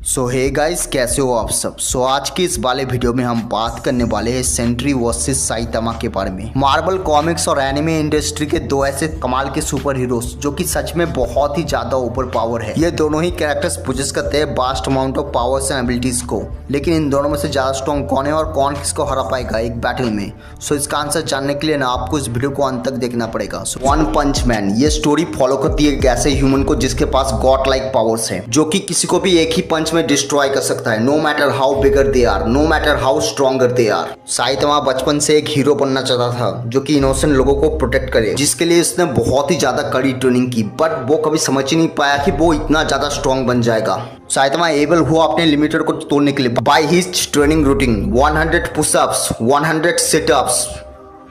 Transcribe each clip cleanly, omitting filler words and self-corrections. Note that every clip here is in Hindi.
सो हे गाइस, कैसे हो आप सब। आज की इस वाले वीडियो में हम बात करने वाले हैं सेंट्री वर्सेस साइतामा के बारे में। मार्वल कॉमिक्स और एनिमे इंडस्ट्री के दो ऐसे कमाल के सुपर हीरोज जो कि सच में बहुत ही ज्यादा ओवर पावर है। ये दोनों ही कैरेक्टर्स पोजेस करते हैं vast amount of powers and abilities को, लेकिन इन दोनों में से ज्यादा स्ट्रॉन्ग कौन है और कौन किसको हरा पाएगा एक बैटल में। सो इसका आंसर जानने के लिए ना आपको इस वीडियो को अंत तक देखना पड़ेगा। वन पंच मैन ये स्टोरी फॉलो करती है एक ऐसे ह्यूमन को जिसके पास गॉड लाइक पावर्स है, जो कि किसी को भी एक ही पंच में डिस्ट्रॉय कर सकता है, no matter how bigger they are, no matter how stronger they are. Saitama बचपन से एक हीरो बनना चाहता था जो कि इनोसेंट लोगों को प्रोटेक्ट करे, जिसके लिए उसने बहुत ही ज्यादा कड़ी ट्रेनिंग की, बट वो कभी समझ ही नहीं पाया कि वो इतना ज्यादा स्ट्रॉन्ग बन जाएगा। साइतामा एबल हुआ अपने लिमिटर को तोड़ने के लिए by his training routine. 100 pushups, 100 situps,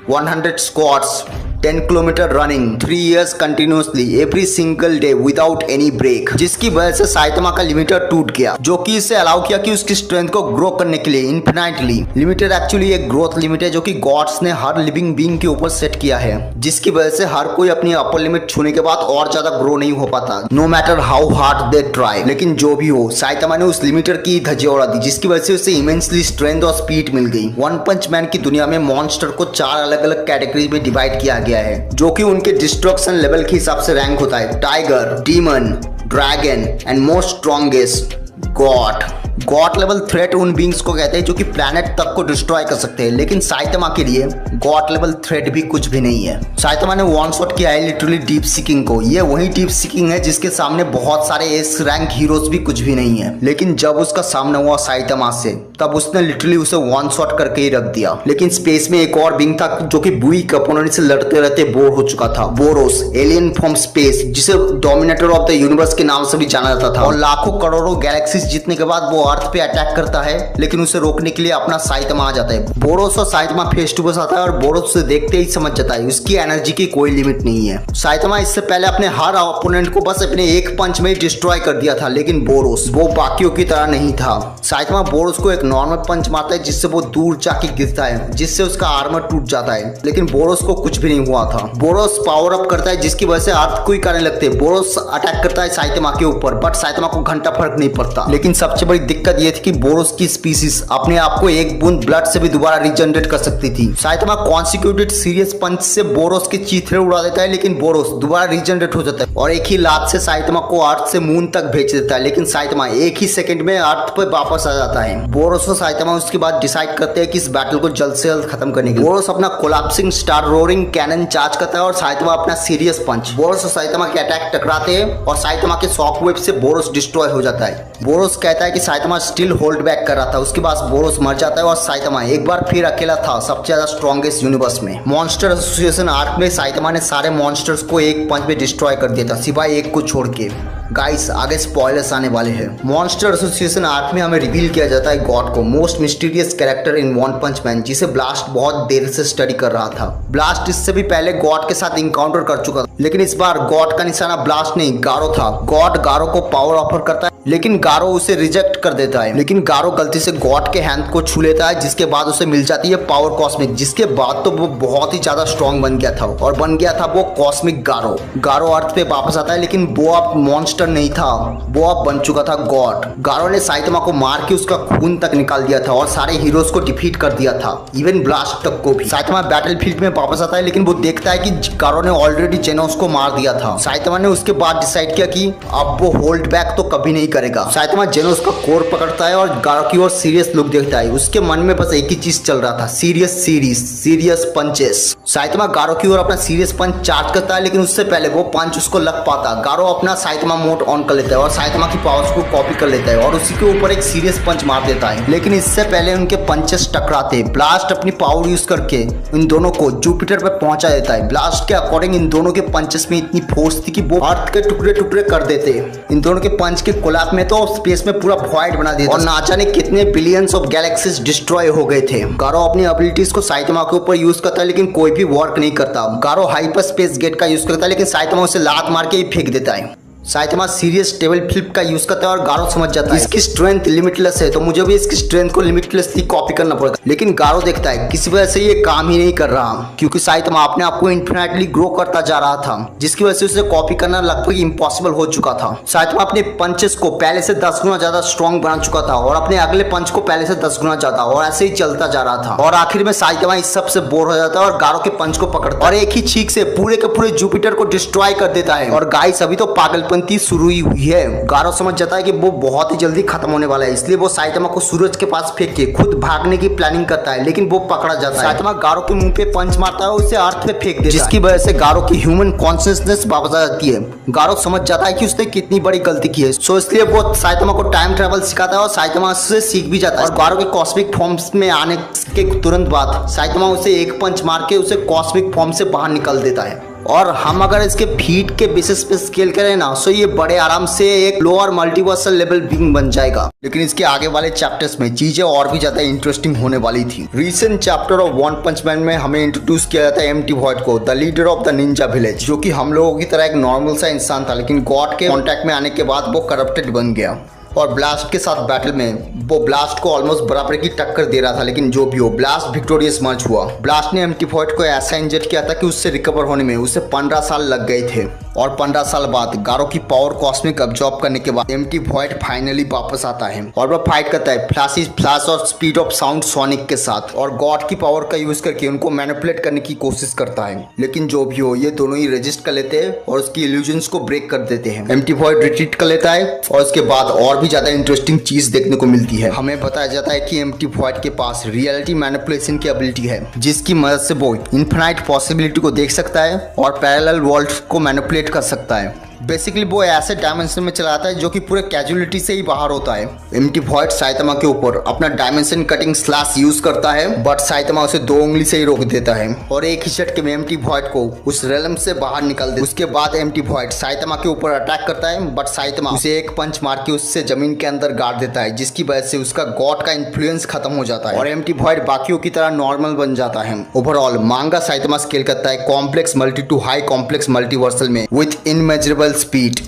100 squats, 10 kilometre running, 3 years continuously every single day without any break, जिसकी वजह से साइतामा का लिमिटर टूट गया, जो कि इसे अलाउ किया कि उसकी स्ट्रेंथ को ग्रो करने के लिए इनफिनाइटली। लिमिटर एक्चुअली एक ग्रोथ लिमिट है जो कि गॉड्स ने हर लिविंग बीइंग के ऊपर सेट किया है, जिसकी वजह से हर कोई अपनी अपर लिमिट छूने के बाद और ज्यादा ग्रो नहीं हो पाता, no matter how hard they try. लेकिन जो भी हो, साइतामा ने उस लिमिटर की धज्जियां उड़ा दी, जिसकी वजह से उसे इमेंसली स्ट्रेंथ और स्पीड मिल गई। वन पंच मैन की दुनिया में मॉन्स्टर को 4 अलग अलग कैटेगरीज में डिवाइड किया गया है, जो कि उनके डिस्ट्रक्शन लेवल के हिसाब से रैंक होता है। Tiger, demon, dragon and most strongest God. God level threat उन बींग्स को कहते हैं जो कि प्लैनेट तक को डिस्ट्रॉय कर सकते हैं, लेकिन साइतामा के लिए गॉड लेवल थ्रेट भी कुछ भी नहीं है। साइतामा ने वन शॉट किया है लिटरली डीप सीकिंग को। ये वही डीप सीकिंग है जिसके सामने बहुत सारे एस रैंक हीरोज भी कुछ भी नहीं है, लेकिन जब उसका सामना हुआ साइतामा से, तब उसने लिटरली उसे वन शॉट करके ही रख दिया। लेकिन स्पेस में एक और बींग था जो कि बुइक अपोनेंट से लड़ते रहते बोर हो चुका था, बोरोस, एलियन फ्रॉम स्पेस, जिसे डोमिनेटर ऑफ द यूनिवर्स के नाम से भी जाना जाता था, और लाखों करोड़ों गैलेक्सीज जीतने के बाद वो अर्थ पे अटैक करता है, लेकिन उसे रोकने के लिए अपना साइतामा आ जाता है। बोरोस और साइतामा फेस टू फेस आता है और बोरोस उसे देखते ही समझ जाता है उसकी एनर्जी की कोई लिमिट नहीं है। साइतामा इससे पहले अपने हर ओपोनेंट को बस अपने एक पंच में डिस्ट्रॉय कर दिया था, लेकिन बोरोस वो बाकियों की तरह नहीं था। साइतामा बोरोस को एक नॉर्मल पंच मारता है जिससे वो दूर जाके गिरता है, जिससे उसका आर्मर टूट जाता है, लेकिन बोरोस को कुछ भी नहीं हुआ था। बोरोस पावर अप करता है जिसकी वजह से अर्थ कोई करने लगते हैं। बोरोस अटैक करता है साइतामा के ऊपर, बट साइतामा को घंटा फर्क नहीं पड़ता। लेकिन सबसे बड़ी दिक्कत ये थी कि बोरोस की स्पीसीज अपने आप को एक बूंद ब्लड से भी दोबारा रिजनरेट कर सकती थी। साइतामा कॉन्सिक्यूटेड सीरियस पंच से बोरोस के चीथड़े उड़ा देता है, लेकिन बोरोस दोबारा रिजनरेट हो जाता है और एक ही लात से साइतामा को अर्थ से मून तक भेज देता है, लेकिन साइतामा एक ही सेकंड में अर्थ पर वापस आ जाता है। बोरोस और साइतामा उसके बाद डिसाइड करते हैं कि इस बैटल को जल्द से जल्द खत्म करने के लिए। बोरोस अपना collapsing star roaring cannon charge करता है और साइतामा अपना सीरियस पंच। बोरोस और साइतामा के अटैक टकराते हैं और साइतामा के शॉक वेव से बोरोस डिस्ट्रॉय हो जाता है। बोरोस कहता है कि साइतामा स्टिल होल्ड बैक कर रहा था। उसके बाद बोरोस मर जाता है और साइतामा एक बार फिर अकेला था सबसे ज्यादा स्ट्रॉन्गेस्ट यूनिवर्स में। मॉन्स्टर एसोसिएशन आर्क में साइतामा ने सारे मॉन्स्टर्स को एक पंच में डिस्ट्रॉय कर दिया था, सिवाय एक को छोड़ के। गाइस, आगे स्पॉयलर्स आने वाले हैं। मॉन्स्टर एसोसिएशन आर्क में हमें रिवील किया जाता है गॉड को, most mysterious character in One Punch Man, जिसे ब्लास्ट बहुत देर से स्टडी कर रहा था। ब्लास्ट इससे भी पहले गॉड के साथ इनकाउंटर कर चुका था, लेकिन इस बार गॉड का निशाना ब्लास्ट नहीं गारो था। गॉड गारो को पावर ऑफर करता है, लेकिन गारो उसे रिजेक्ट कर देता है। लेकिन गारो गलती से गॉड के हैंड को छू लेता है, जिसके बाद उसे मिल जाती है पावर कॉस्मिक, जिसके बाद तो वो बहुत ही ज्यादा स्ट्रॉन्ग बन गया था और बन गया था वो कॉस्मिक गारो। गारो अर्थ पे वापस आता है, लेकिन वो अब मॉन्स्टर नहीं था, वो अब बन चुका था गॉड। गारो ने साइतामा को मार के उसका खून तक निकाल दिया था और सारे हीरोज को डिफीट कर दिया था, इवन ब्लास्ट तक को भी। साइतामा बैटलफील्ड में वापस आता है, लेकिन वो देखता है कि गारो ने ऑलरेडी जेनोस को मार दिया था। साइतामा ने उसके बाद डिसाइड किया कि अब वो होल्ड बैक तो कभी नहीं करेगा। साइतामा जेनोस का कोर पकड़ता है और गारो की ओर सीरियस लुक देखता है। उसके मन में बस एक ही चीज चल रहा था, सीरियस पंचेस। साइतामा गारो की ओर अपना सीरियस पंच चार्ज करता है, लेकिन उससे पहले वो पंच उसको लग पाता। गारो अपना साइतामा मोड ऑन कर लेता है और साइतामा की पावर्स को कॉपी कर लेता है और उसी के ऊपर एक सीरियस पंच मार देता है, लेकिन इससे पहले उनके पंचेस टकराते। ब्लास्ट अपनी पावर यूज करके इन दोनों को जुपिटर पर पहुंचा देता है। ब्लास्ट के अकॉर्डिंग इन दोनों के पंचेस में इतनी फोर्स थी कि वो अर्थ के टुकड़े टुकड़े कर देते। इन दोनों के पंच के कोलैप्स में तो स्पेस में पूरा वॉइड बना दिया और ना जाने कितने बिलियंस ऑफ गैलेक्सीज डिस्ट्रॉय हो गए थे। गारो अपनी एबिलिटीज को साइतामा के ऊपर यूज करता है, लेकिन कोई भी वर्क नहीं करता। गारो हाइपर स्पेस गेट का यूज करता है, लेकिन साइतामा उसे लात मार के ही फेंक देता है। साइतामा सीरियस टेबल फ्लिप का यूज करता है और गारो समझ जाता है इसकी स्ट्रेंथ लिमिटलेस है, तो मुझे भी इसकी स्ट्रेंथ को लिमिटलेसली कॉपी करना पड़ेगा। लेकिन गारो देखता है किसी वजह से ये काम ही नहीं कर रहा, क्योंकि साइतामा अपने आप को इन्फिनिटली ग्रो करता जा रहा था, जिसकी वजह से उसे कॉपी करना लगभग इम्पॉसिबल हो चुका था। साइतामा अपने पंचेस को पहले से 10 गुना ज्यादा स्ट्रॉन्ग बना चुका था और अपने अगले पंच को पहले से 10 गुना ज्यादा, और ऐसे ही चलता जा रहा था। और आखिर में साइतामा इस सब से बोर हो जाता है और गारो के पंच को पकड़ता है और एक ही छींक से पूरे के पूरे जुपिटर को डिस्ट्रॉय कर देता है। और गाइस अभी तो पागलपंती शुरू ही हुई है। गारो समझ जाता है कि वो बहुत ही जल्दी खत्म होने वाला है, इसलिए वो साइतामा को सूरज के पास फेंक के खुद भागने की प्लानिंग करता है, लेकिन वो पकड़ा जाता है। साइतामा गारो के मुंह पे पंच मारता है और उसे अर्थ पे फेंक देता है, जिसकी वजह से गारो की ह्यूमन कॉन्शियसनेस वापस आ जाती है। गारो समझ जाता है कि उसने कितनी बड़ी गलती की है, सो इसलिए वो साइतामा को टाइम ट्रैवल सिखाता है और साइतामा उससे सीख भी जाता है। और गारो के कॉस्मिक फॉर्म्स में आने के तुरंत बाद साइतामा उसे एक पंच मार के उसे कॉस्मिक फॉर्म से बाहर निकाल देता है। और हम अगर इसके फीट के बेसिस पे स्केल करें ना, तो ये बड़े आराम से एक लोअर मल्टीवर्सल लेवल बीइंग बन जाएगा। लेकिन इसके आगे वाले चैप्टर्स में चीजें और भी ज्यादा इंटरेस्टिंग होने वाली थी। Recent chapter of One Punch Man में हमें इंट्रोड्यूस किया जाता है एम्प्टी वॉइड को, the leader of the ninja village, जो कि हम लोगों की तरह एक नॉर्मल सा इंसान था, लेकिन गॉड के कॉन्टैक्ट में आने के बाद वो करप्टेड बन गया और ब्लास्ट के साथ बैटल में वो ब्लास्ट को ऑलमोस्ट बराबर की टक्कर दे रहा था। लेकिन जो भी हो, ब्लास्ट विक्टोरियस मर्ज हुआ। ब्लास्ट ने एम्प्टी वॉइड को ऐसा इंजर किया था कि उससे रिकवर होने में उसे 15 साल लग गए थे। और 15 साल बाद गारो की पावर कॉस्मिक अब्जॉर्ब करने के बाद एम्प्टी वॉइड फाइनली वापस आता है और वह फाइट करता है फ्लैश और स्पीड ऑफ साउंड सोनिक के साथ, और गॉड की पावर का यूज करके उनको मैनिपुलेट करने की कोशिश करता है। लेकिन जो भी हो, ये दोनों ही रेजिस्ट कर लेते हैं और उसकी इल्यूजन्स को ब्रेक कर देते हैं। एम्प्टी वॉइड रिट्रीट कर लेता है और उसके बाद और भी ज्यादा इंटरेस्टिंग चीज देखने को मिलती है। हमें बताया जाता है कि एम्प्टी वॉइड के पास रियलिटी मैनिपुलेशन की एबिलिटी है, जिसकी मदद से वो इनफिनाइट पॉसिबिलिटी को देख सकता है और पैरेलल वर्ल्ड को मैनिपुलेट कर सकता है। बेसिकली वो ऐसे डायमेंशन में चला आता है जो कि पूरे कैजुअलिटी से ही बाहर होता है। एम्प्टी वॉइड साइतामा के ऊपर अपना डायमेंशन कटिंग स्लैश यूज करता है, बट साइतामा उसे 2 उंगली से ही रोक देता है और एक ही झटके में एम्प्टी वॉइड को उस रेलम से बाहर निकाल देता है। उसके बाद एम्प्टी वॉइड साइतामा के ऊपर अटैक करता है, बट साइतामा उसे एक पंच मार के उससे जमीन के अंदर गाड़ देता है, जिसकी वजह से उसका गॉड का इन्फ्लुएंस खत्म हो जाता है और एम्प्टी वॉइड बाकियों की तरह नॉर्मल बन जाता है। ओवरऑल मांगा साइतामा स्केल करता है complex multi to high complex multiversal में with immeasurable speed.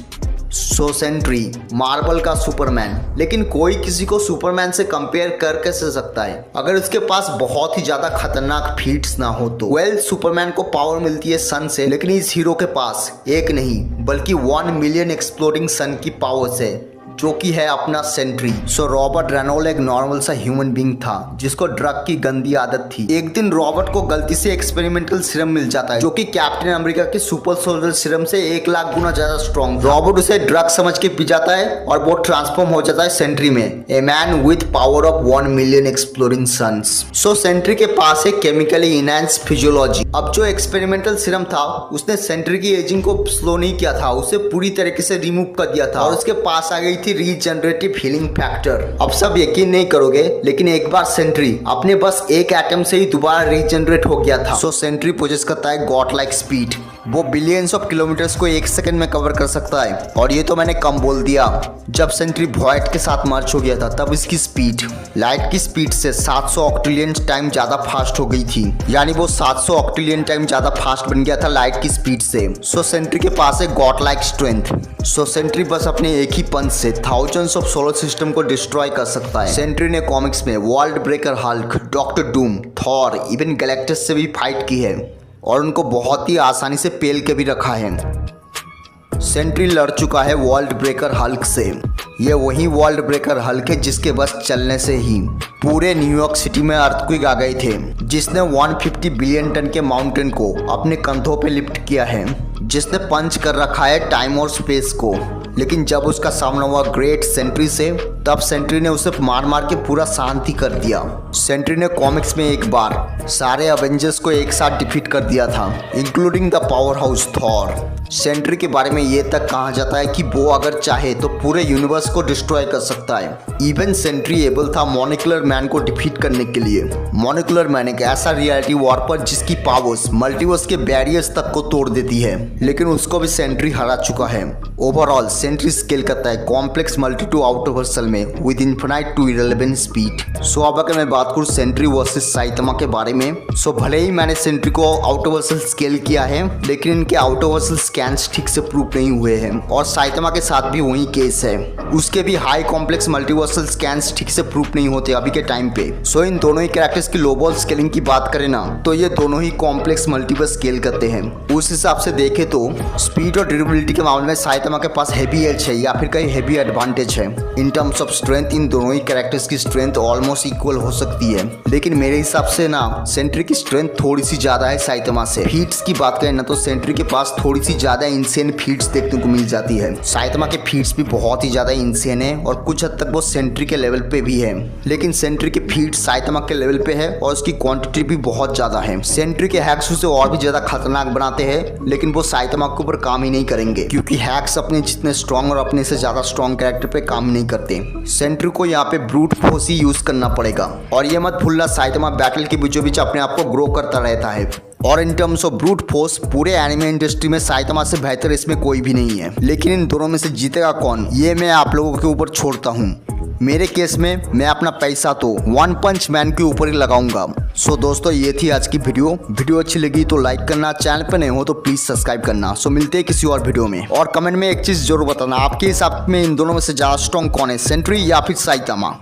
So Sentry Marvel का सुपरमैन, लेकिन कोई किसी को सुपरमैन से कंपेयर कर कैसे सकता है अगर उसके पास बहुत ही ज्यादा खतरनाक फीट्स ना हो तो। सुपरमैन को पावर मिलती है सन से, लेकिन इस हीरो के पास एक नहीं बल्कि 1 मिलियन एक्सप्लोडिंग सन की पावर्स है, जो कि है अपना सेंट्री। सो रॉबर्ट रेनॉल्ड एक नॉर्मल सा ह्यूमन बीइंग था जिसको ड्रग की गंदी आदत थी। एक दिन रॉबर्ट को गलती से एक्सपेरिमेंटल सीरम मिल जाता है, जो कि कैप्टन अमेरिका के सुपर सोल्जर सीरम से 1 लाख गुना ज्यादा स्ट्रॉन्ग। रॉबर्ट उसे ड्रग समझ के पी जाता है और वो ट्रांसफॉर्म हो जाता है सेंट्री में, a man with power of 1 million exploring suns. So Sentry के पास है केमिकली इनहैंस फिजियोलॉजी। अब जो एक्सपेरिमेंटल सीरम था उसने सेंट्री की एजिंग को स्लो नहीं किया था, उसे पूरी तरीके से रिमूव कर दिया था और उसके पास आ गई थी रीजनरेटिव हीलिंग फैक्टर। अब सब यकीन नहीं करोगे, लेकिन एक बार सेंट्री अपने बस एक एटम से ही दोबारा रीजनरेट हो गया था। सो सेंट्री पोजेस करता है गॉड लाइक स्पीड, वो बिलियंस ऑफ किलोमीटर्स को 1 सेकंड में कवर कर सकता है। और ये तो मैंने कम बोल दिया, जब सेंट्री वॉइड के साथ मर्ज हो गया था तब इसकी स्पीड लाइट की स्पीड से 700 ऑक्टिलियन टाइम ज्यादा फास्ट हो गई थी, यानी वो 700 ऑक्टिलियन टाइम ज्यादा फास्ट बन गया था लाइट की स्पीड से। सो सेंट्री के पास है गॉड लाइक स्ट्रेंथ। सो सेंट्री बस अपने एक ही पंच से थाउजेंड्स ऑफ सोलर सिस्टम को डिस्ट्रॉय कर सकता है। सेंट्री ने कॉमिक्स में world breaker Hulk, doctor Doom, Thor, even Galactus से भी फाइट की है और उनको बहुत ही आसानी से पेल के भी रखा है। सेंट्री लड़ चुका है वर्ल्ड ब्रेकर हल्क से। ये वही वर्ल्ड ब्रेकर हल्क है जिसके बस चलने से ही पूरे न्यूयॉर्क सिटी में अर्थक्वेक आ गए थे, जिसने 150 बिलियन टन के माउंटेन को अपने कंधों पे लिफ्ट किया है, जिसने पंच कर रखा है टाइम और स्पेस को। लेकिन जब उसका सामना हुआ ग्रेट सेंट्री से, तब सेंट्री ने उसे मार मार के पूरा शांति कर दिया। सेंट्री ने कॉमिक्स में एक बार सारे अवेंजर्स को एक साथ डिफीट कर दिया था, including the power house Thor. Sentry के बारे में ये तक कहा जाता है कि वो अगर चाहे तो पूरे यूनिवर्स को डिस्ट्रॉय कर सकता है। इवन सेंट्री एबल था मॉलिक्यूलर मैन को डिफीट करने के लिए। मॉलिक्यूलर मैन एक ऐसा रियलिटी वॉर्पर जिसकी पावर्स मल्टीवर्स के बैरियर्स तक को तोड़ देती है, लेकिन उसको भी सेंट्री हरा चुका है। ओवरऑल सेंट्री स्केल करता है complex multi to outerversal में with infinite to irrelevant speed. So अब अगर मैं बात करूँ सेंट्री वर्सेस साइतामा के बारे में, सो भले ही मैंने सेंट्री को आउटर वर्सल स्केल किया है लेकिन इनके आउटर वर्सल स्कैन्स ठीक से प्रूव नहीं हुए हैं और साइतामा के साथ भी वही केस है, उसके भी हाई कॉम्प्लेक्स मल्टीवर्सल स्कैन्स ठीक से प्रूफ नहीं होते अभी के टाइम पे। सो इन दोनों ही कैरेक्टर्स की लो बॉल स्केलिंग की बात करें ना तो ये दोनों ही कॉम्प्लेक्स मल्टीवर्स स्केल करते हैं। उस हिसाब से देखें तो स्पीड और ड्यूरेबिलिटी के मामले में साइतामा के पास हेवी एज है या फिर कहीं हेवी एडवांटेज है। In terms of strength in दोनों ही कैरेक्टर्स की स्ट्रेंथ ऑलमोस्ट इक्वल हो सकती है, लेकिन मेरे हिसाब से ना सेंट्री की स्ट्रेंथ थोड़ी सी ज्यादा है साइतामा से। फीट्स की बात करें ना तो सेंट्री के पास थोड़ी सी ज्यादा इंसेन फीट्स देखने को मिल जाती है। साइतामा के फीट्स भी बहुत ही ज्यादा इंसेन है और कुछ हद तक वो सेंट्री के लेवल पे भी है, लेकिन सेंट्री के फीट साइतामा के लेवल पे है और उसकी क्वांटिटी भी बहुत ज्यादा है। सेंट्री के हैक्स उसे और भी ज्यादा खतरनाक बनाते हैं लेकिन वो साइतामा के ऊपर काम ही नहीं करेंगे क्योंकि हैक्स अपने जितने स्ट्रॉन्ग और अपने से ज्यादा स्ट्रॉन्ग कैरेक्टर पे काम नहीं करते। सेंट्री को यहाँ पे ब्रूट फोर्स ही यूज करना पड़ेगा और ये मत भूलना साइतामा बैटल के बीचों बीच अपने आप को ग्रो करता रहता है और in terms of brute force पूरे एनिमे इंडस्ट्री में साइतामा से बेहतर इसमें कोई भी नहीं है। लेकिन इन दोनों में से जीतेगा कौन ये मैं आप लोगों के ऊपर छोड़ता हूँ। मेरे केस में मैं अपना पैसा तो वन पंच मैन के ऊपर ही लगाऊंगा। सो दोस्तों ये थी आज की वीडियो अच्छी लगी तो लाइक करना, चैनल पे नए हो तो प्लीज सब्सक्राइब करना। सो मिलते हैं किसी और वीडियो में और कमेंट में एक चीज जरूर बताना, आपके हिसाब में इन दोनों में से ज्यादा स्ट्रॉन्ग कौन है, सेंट्री या फिर साइतामा।